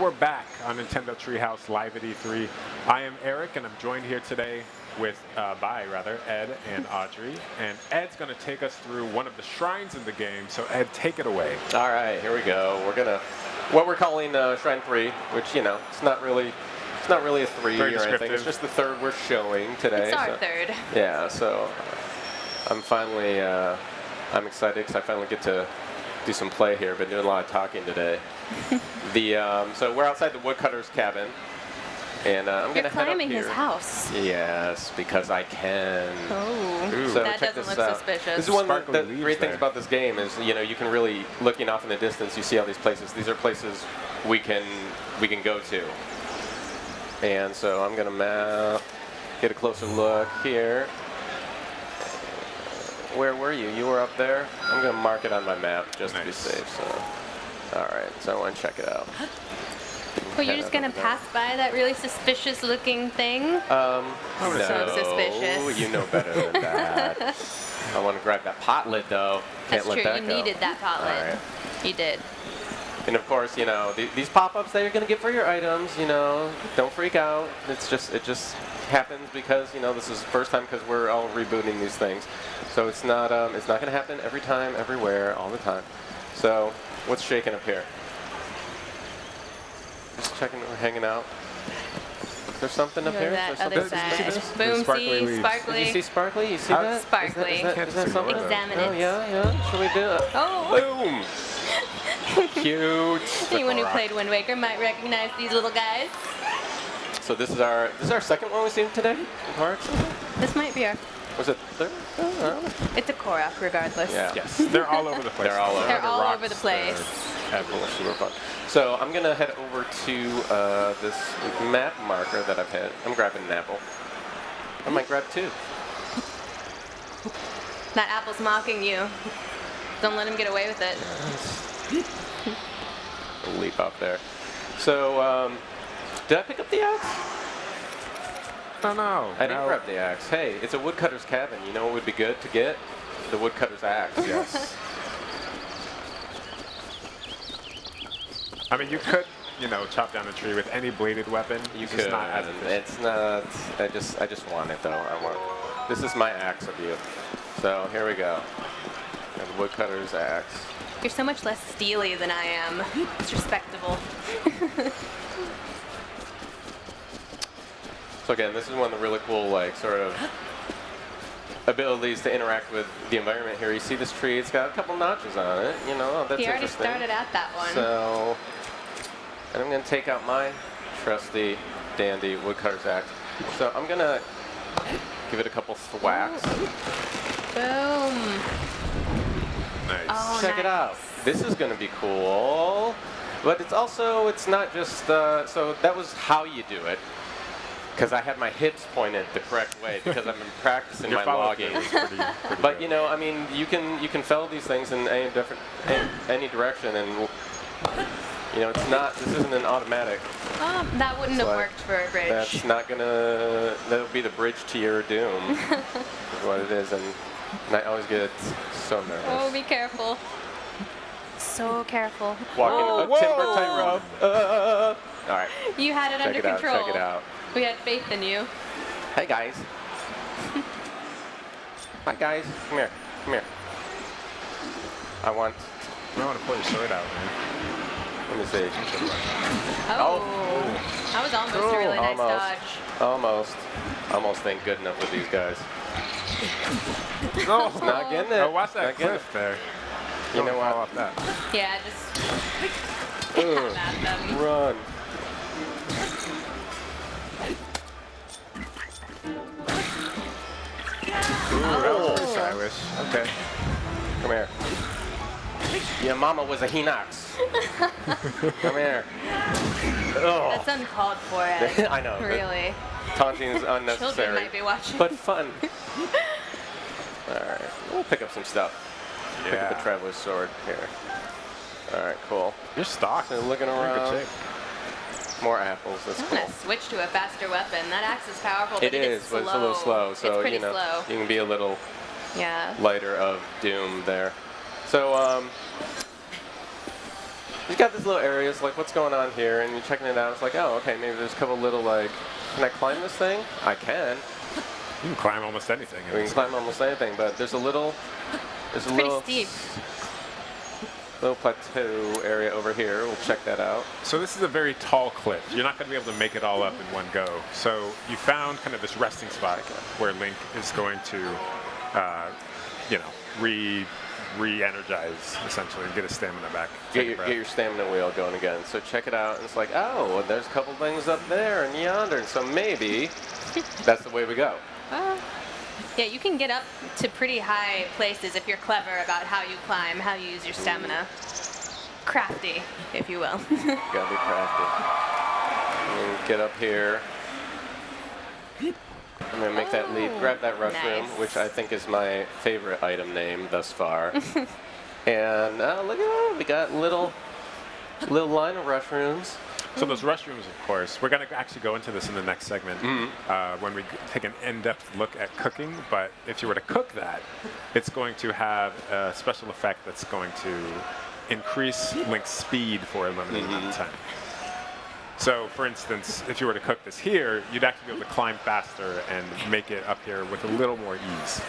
we're back on Nintendo Treehouse Live at E3. I am Eric, and I'm joined here today with, Ed and Audrey. And Ed's going to take us through one of the shrines in the game. So Ed, take it away. All right, here we go. We're gonna what we're calling Shrine 3, which it's not really a 3 or anything. It's just the third we're showing today. It's our third. Yeah, so I'm finally I'm excited because I finally get to do some play here. Been doing a lot of talking today. So we're outside the woodcutter's cabin, and I'm gonna head up here. You're climbing his house. Yes, because I can. Oh, Ooh. So that check doesn't this look out. suspicious. This is one of the great things about this game is you can really, looking off in the distance, you see all these places. These are places we can go to. And so I'm gonna get a closer look here. Where were you? You were up there? I'm gonna mark it on my map just to be safe. So, all right. So I want to check it out. Well, you're just gonna pass by that really suspicious-looking thing? No, So suspicious. You know better than that. I want to grab that pot lid though. Can't That's let true. that You go. needed that pot lid. Right. You did. And of course, these pop-ups that you're gonna get for your items, don't freak out. It just happens because this is the first time because we're all rebooting these things. So it's not gonna happen every time, everywhere, all the time. So what's shaking up here? Just checking, we're hanging out. Is there something up Go here? to that other side. Boom, sparkly leaves. sparkly. Did you see sparkly? You see that? Sparkly. Is that something? Examine Oh it. yeah. Should we do it? Oh. Boom. Cute. Anyone who played Wind Waker might recognize these little guys. So this is our second one we've seen today in parks. This might be our... Was it third? It's a Korok, regardless. Yeah. Yes, they're all over the place. They're all over. They're all rocks, over the place. Super fun. So I'm gonna head over to this map marker that I've had. I'm grabbing an apple. I might grab 2. That apple's mocking you. Don't let him get away with it. Leap up there. So did I pick up the axe? Oh no. I didn't grab the axe. Hey, it's a woodcutter's cabin. You know what would be good to get? The woodcutter's axe. Yes. I mean, you could, chop down a tree with any bladed weapon. You could. could. Not as efficient. It's not. I just want it though. This is my axe of you. So here we go. And the woodcutter's axe. You're so much less steely than I am. It's respectable. So again, this is one of the really cool, sort of abilities to interact with the environment here. You see this tree? It's got a couple notches on it. That's interesting. He already started at that one. So, and I'm going to take out my trusty, dandy woodcutter's axe. So I'm going to give it a couple thwacks. Boom. Nice. Oh, Check it out. This is going to be cool. But it's not just, so that was how you do it. Because I had my hips pointed the correct way because I've been practicing my logging. Pretty But good. I mean, you can fell these things in any direction, and it's not. This isn't an automatic. That wouldn't have worked for a bridge. That's not gonna. That'll be the bridge to your doom. Is what it is, and I always get so nervous. Oh, be careful. So careful. Walking a timber tightrope. All right. You had it under control. Check it out. We had faith in you. Hey guys. Hi guys. Come here. I want to pull your sword out, man. Let me see. Oh. That was almost a really nice dodge. Almost ain't good enough with these guys. No, It's not getting it. No, watch that Not getting cliff there. You know what? Fall off that. Yeah, just have at them. Run. That was pretty stylish. Okay. Come here. Your mama was a Hinox. Come here. Oh. That's uncalled for, Ed. I know. Really. Taunting is unnecessary. Children might be watching. But fun. Alright. We'll pick up some stuff. Yeah. Pick up a traveler's sword here. Alright, cool. You're stocked. So looking around. More apples. That's I'm cool. gonna switch to a faster weapon. That axe is powerful, but It is, slow. but it's a little slow. So it's pretty slow. You can be a little Yeah. lighter of doom there. So you got this little area. It's like, what's going on here? And you're checking it out. It's like, oh, okay, maybe there's a couple little like, can I climb this thing? I can. You can climb almost anything. We can climb almost anything, but there's a little, Pretty steep. little plateau area over here. We'll check that out. So this is a very tall cliff. You're not going to be able to make it all up in one go. So you found kind of this resting spot where Link is going to, you know, re-energize essentially and get his stamina back. Get your stamina wheel going again. So check it out. And it's like, oh, there's a couple things up there and yonder. So maybe that's the way we go. Yeah, you can get up to pretty high places if you're clever about how you climb, how you use your stamina. Crafty, if you will. Gotta be crafty. And get up here. I'm gonna make that leap, grab that rush room, nice. which I think is my favorite item name thus far. And look at that, we got little line of rush rooms. So those restrooms, of course, we're going to actually go into this in the next segment when we take an in-depth look at cooking. But if you were to cook that, it's going to have a special effect that's going to increase Link's speed for a limited amount of time. So, for instance, if you were to cook this here, you'd actually be able to climb faster and make it up here with a little more ease.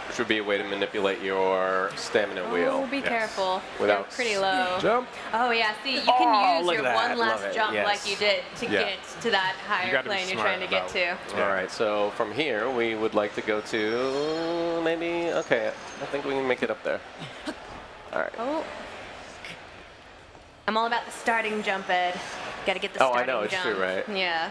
Which would be a way to manipulate your stamina wheel. Oh, be careful. Without You're pretty low. Jump. Oh, yeah. See, you can use look your at that. one Love last it. jump Yes. like you did to get to that higher gotta be plane you're smart trying to get about- to. Yeah. All right, so from here, we would like to go to maybe, okay, I think we can make it up there. All right. Oh. I'm all about the starting jump, Ed. Gotta get the Oh, I starting know, it's jump. true, right? Yeah.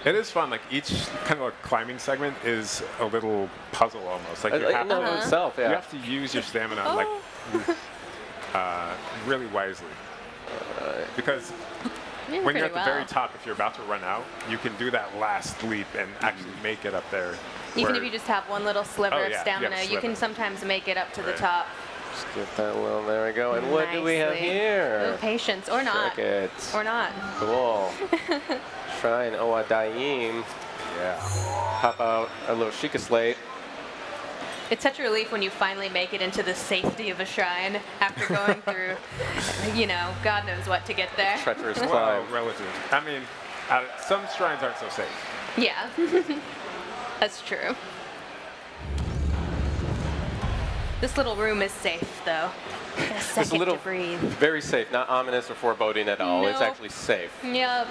It is fun. Like each kind of like climbing segment is a little puzzle almost. Like you have In and of to, itself, yeah. you have to use your stamina like really wisely. Because Doing when you're pretty at the very well. top, if you're about to run out, you can do that last leap and actually make it up there. Even where- if you just have one little sliver Oh, of yeah, stamina, yeah, you can sliver. sometimes make it up to the Right. top. Just get that little, there we go. And what do we have Nicely. here? Ooh, patience, or not. Check it. Or not. Cool. Shrine Oadaim. Yeah. Pop out a little Sheikah slate. It's such a relief when you finally make it into the safety of a shrine after going through, you know, God knows what to get there. Treacherous Well, climb. relative. I mean, some shrines aren't so safe. Yeah. That's true. This little room is safe, though. Get a second little- to breathe. Very safe, not ominous or foreboding at all. It's Nope. actually safe. Yep.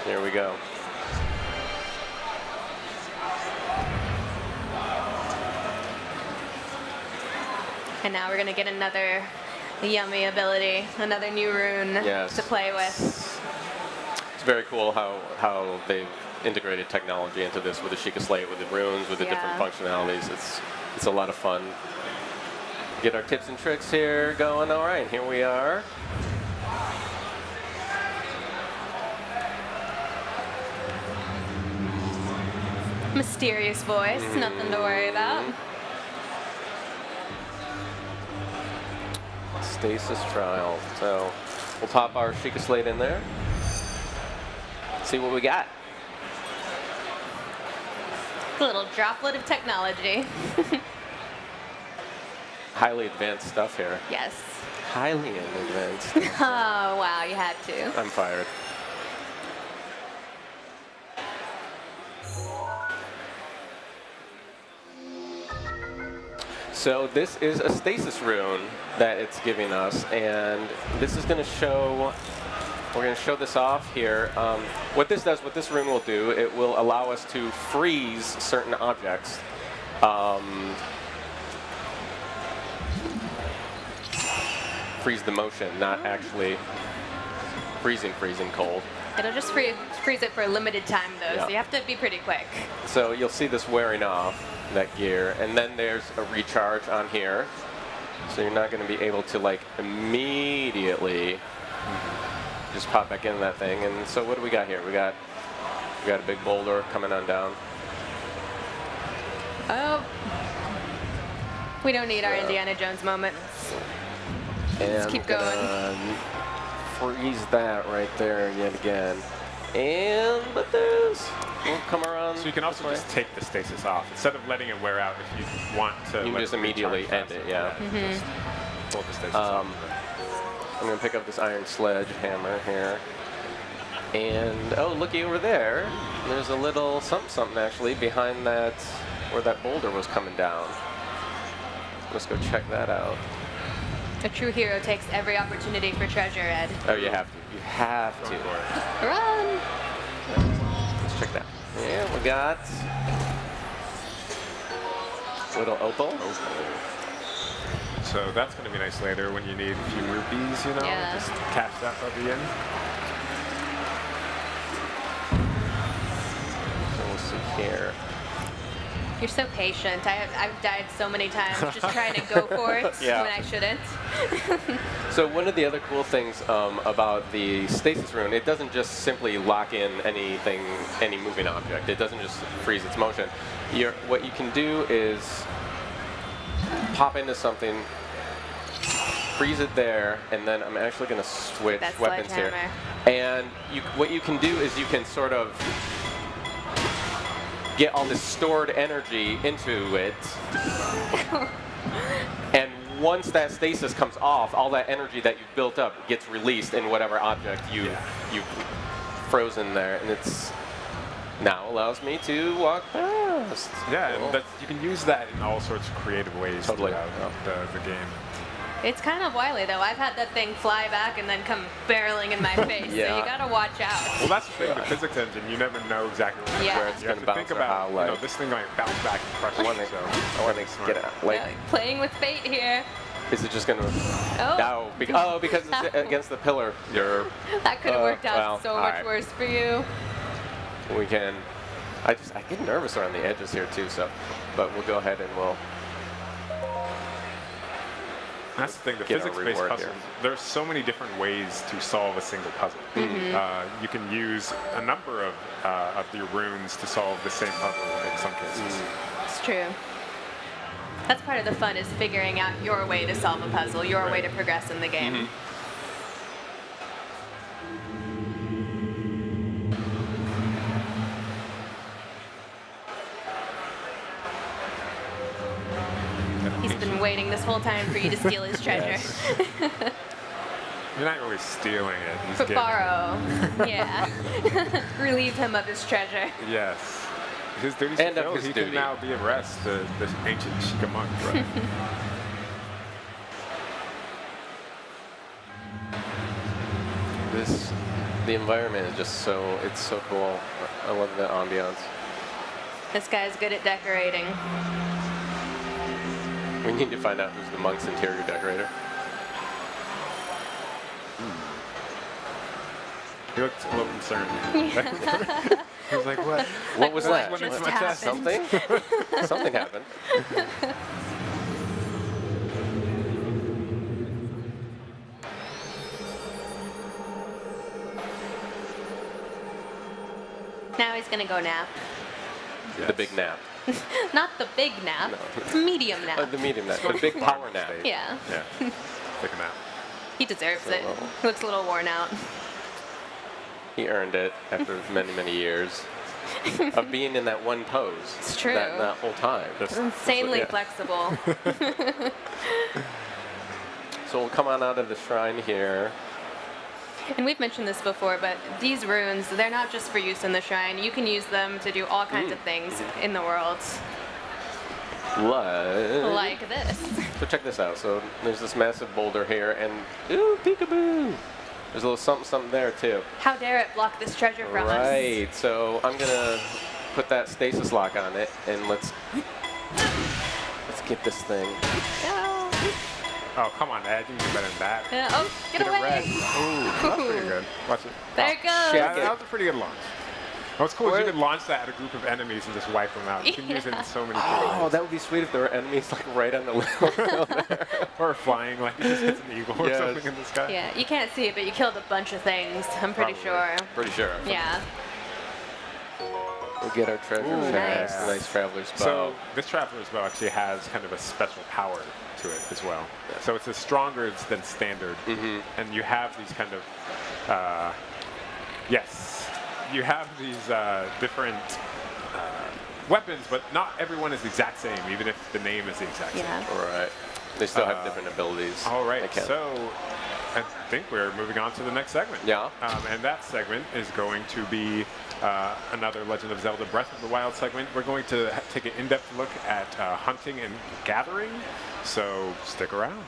Here we go. And now we're gonna get another yummy ability, another new rune Yes. to play with. It's very cool how they've integrated technology into this with the Sheikah slate, with the runes, with the different Yeah. functionalities. It's a lot of fun. Get our tips and tricks here going. All right, here we are. Mysterious voice, nothing to worry about. Stasis trial. So we'll pop our Sheikah slate in there. See what we got. A little droplet of technology. Highly advanced stuff here. Yes. Highly advanced. Oh, wow, you had to. I'm fired. So this is a stasis rune that it's giving us, and this is going to show, we're going to show this off here. What this does, what this rune will do, it will allow us to freeze certain objects. Freeze the motion, not actually freezing cold. It'll just freeze it for a limited time, though, Yeah. so you have to be pretty quick. So you'll see this wearing off, that gear, and then there's a recharge on here. So you're not going to be able to like immediately just pop back into that thing. And so what do we got here? We got a big boulder coming on down. Oh. We don't need our Indiana Jones moment. And keep we're gonna freeze that right there yet again. And but we'll come around. So you can also this way. just take the stasis off instead of letting it wear out. If you want to, You can let just it immediately recharge end it, faster. yeah. pull the stasis off of it. I'm going to pick up this iron sledgehammer here. And, oh, looky over there. There's a little something actually behind that, where that boulder was coming down. Let's go check that out. A true hero takes every opportunity for treasure, Ed. Oh, you have to. You have Go to. for it. Run! Let's check that. Yeah, we got little opal. So that's going to be nice later when you need a few rupees, you know? Yeah. Just cash that puppy in. So we'll see here. You're so patient. I've died so many times just trying to go for it Yeah. when I shouldn't. So one of the other cool things about the stasis rune, it doesn't just simply lock in anything, any moving object. It doesn't just freeze its motion. What you can do is pop into something, freeze it there, and then I'm actually going to switch That weapons here. sledgehammer. And what you can do is you can sort of get all this stored energy into it. And once that stasis comes off, all that energy that you've built up gets released in whatever object you've frozen there. And it's now allows me to walk past. Yeah, Cool. and you can use that in all sorts of creative ways Totally. throughout the game. It's kind of wily, though. I've had that thing fly back and then come barreling in my face, so Yeah. you gotta watch out. Well, that's the thing, the physics engine, you never know exactly Yeah. Where it's you gonna have to think bounce or about, how, like- this thing might bounce back and crush you, so I want to get it. Like, Yeah, playing with fate here. is it just gonna? Oh, No, because it's against the pillar. that could have worked out well, so all much right. worse for you. We can. I get nervous around the edges here too. So, but we'll go ahead and we'll. That's the thing, the Get our physics-based reward puzzles, here. there's so many different ways to solve a single puzzle. You can use a number of your runes to solve the same puzzle in some cases. It's true. That's part of the fun, is figuring out your way to solve a puzzle, your way to progress in the game. He's been waiting this whole time for you to steal his treasure. You're not really stealing it, he's giving it. Borrow. Yeah. Relieve him of his treasure. Yes. His duty's And of fulfilled. his He duty. can now be at rest, the ancient Sheikah monk, right? The environment is just it's so cool. I love the ambiance. This guy's good at decorating. We need to find out who's the monk's interior decorator. He looked a little concerned. He was like, what? What was What that? just What- happened? Something? Something happened. Now he's gonna go nap. The big nap. Not the big nap, medium nap. The medium nap. The big power nap. Yeah, Yeah. Take a nap. he deserves it. well. He looks a little worn out. He earned it after many, many years of being in that one pose. It's true. That whole time. Insanely yeah. flexible. So we'll come on out of the shrine here. And we've mentioned this before, but these runes, they're not just for use in the shrine. You can use them to do all kinds of things in the world, like this. So check this out. So there's this massive boulder here, and ooh, peekaboo! There's a little something there too. How dare it block this treasure from us? Right. So I'm gonna put that stasis lock on it, and let's get this thing. No. Oh, come on, Ed. You can do better than that. Oh, get a away. red. Ooh, that's pretty good. Watch it. There it goes. shit. That was a pretty good launch. What's cool is you Where- can launch that at a group of enemies and just wipe them out. You can use it in so many Oh, ways. that would be sweet if there were enemies like right on the level. Or flying, like it just hits an eagle or Yes. something in the sky. Yeah, you can't see it, but you killed a bunch of things, I'm pretty Probably. sure. Pretty sure. Yeah. We'll get our treasure Ooh, chest. nice. Nice traveler's bow. So this Traveler's Bow actually has kind of a special power to it as well. So it's a stronger than standard, and you have these kind of, you have these different weapons, but not everyone is the exact same, even if the name is the exact Yeah. same. All right. They still have different abilities. All right, They can. so I think we're moving on to the next segment. Yeah. And that segment is going to be another Legend of Zelda Breath of the Wild segment. We're going to take an in-depth look at hunting and gathering, so stick around.